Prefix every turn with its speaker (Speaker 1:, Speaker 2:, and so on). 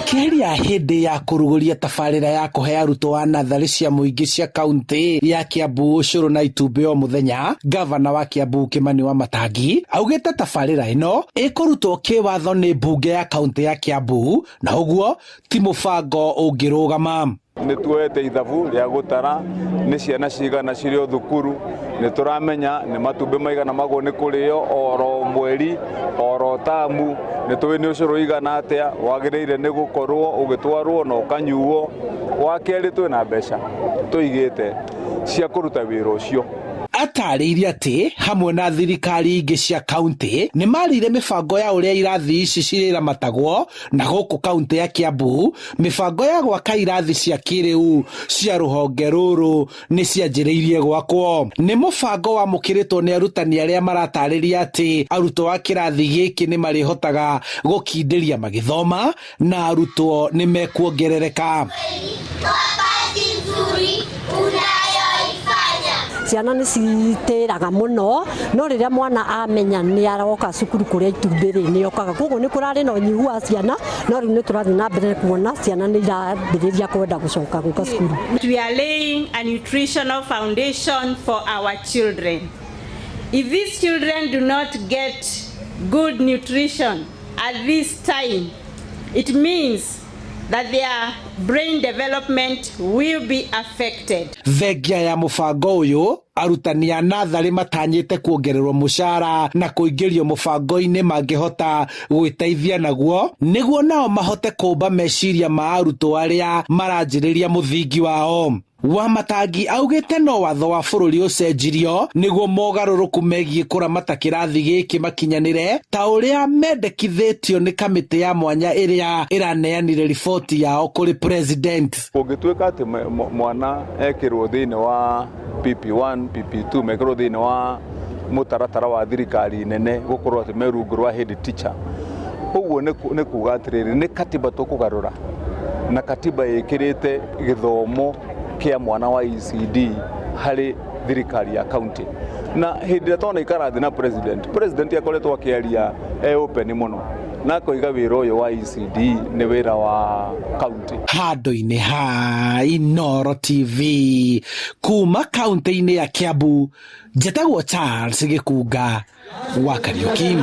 Speaker 1: Makĩria hĩndĩ ya kũrugũria tabarĩra ya kũhe arutwo a natharĩ cia mũingĩ cia kauntĩ ya Kiambu, ũcũrũ na itũmbĩ o mũthenya, gavana wa Kiambu Kimani wa Matangi augĩte tabarĩra ĩno ĩkũrutwo kĩwatho nĩ mbunge ya kauntĩ ya Kiambu, na ũguo ti mũbango ũngĩrũgama.
Speaker 2: Nĩ tuoete ithabu rĩa gũtara nĩ ciana cigana cirĩ o thukuru, nĩ tũramenya nĩ matumbĩ maigana magwo nĩ kũrĩo oro mweri oro tamu, nĩ tũĩ nĩ ũcũrũ igana atĩa wagĩrĩire nĩ gũkorwo ũgĩtwarwo na ũkanyuo. Wa kerĩ twĩ na mbeca tũigĩte cia kũruta wĩra ũcio.
Speaker 1: Atarĩirie atĩ hamwe na thirikari ingĩ cia kauntĩ nĩ marĩire mĩbango ya ũrĩa irathi ici cirĩramatagwo, na gũkũ kauntĩ ya Kiambu mĩbango ya gwaka irathi cia kĩrĩu cia rũhonge rũrũ nĩ cianjĩrĩirie gwakwo. Nĩ mũbango wamũkĩrĩtwo nĩ arutani arĩa maratarĩria atĩ arutwo a kĩrathi gĩkĩ nĩ marĩhotaga gũkindĩria magĩthoma na arutwo nĩ mekuongerereka.
Speaker 3: Ciana nĩ citĩraga mũno, no rĩrĩa mwana amenya nĩ aroka cukuru kũrĩa itũmbĩ rĩ nĩ okaga. Koguo nĩ kũrarĩ na ũnyihu wa ciana, no rĩu nĩ tũrathiĩ na mbere kuona ciana nĩ irambĩrĩria kwenda gũcoka gũka cukuru.
Speaker 4: We are laying a nutritional foundation for our children. If these children do not get good nutrition at this time, it means that their brain development will be affected.
Speaker 1: Thengia ya mũbango ũyũ, arutani a natharĩ matanyĩte kuongererwo mũcara na kũingĩrio mũbango-inĩ mangĩhota gwĩteithia naguo, nĩguo nao mahote kũmba meciria ma arutwo arĩa maranjĩrĩria mũthingi wao. Wa Matangi augĩte no watho wa bũrũri ũcenjirio nĩguo mogarũrũku megiĩ kũramata kĩrathi gĩkĩ makinyanĩre, ta ũrĩa mendekithĩtio nĩ kamĩtĩ ya mwanya ĩrĩa ĩraneanire riboti yao kũrĩ president.
Speaker 2: Kũngĩtuĩka atĩ mwana ekĩrwo thĩinĩ wa PP1, PP2 mekĩrwo thĩinĩ wa mũtaratara wa thirikari nene gũkorwo atĩ me rungu rwa head teacher, ũguo nĩ kuuga atĩrĩrĩ nĩ katiba tũkũgarũra, na katiba ĩkĩrĩte gĩthomo kia mwana wa ECD harĩ thirikari ya kauntĩ. Na hĩndĩ ĩrĩa twana ikarathi na president akoretwo akĩaria open mũno na akoiga wĩra ũyũ wa ECD nĩ wĩra wa kauntĩ.
Speaker 1: Handũ-inĩ ha Inooro TV kuma kauntĩ-inĩ ya Kiambu, njĩtagwo Charles Gĩkunga wa Kariũki.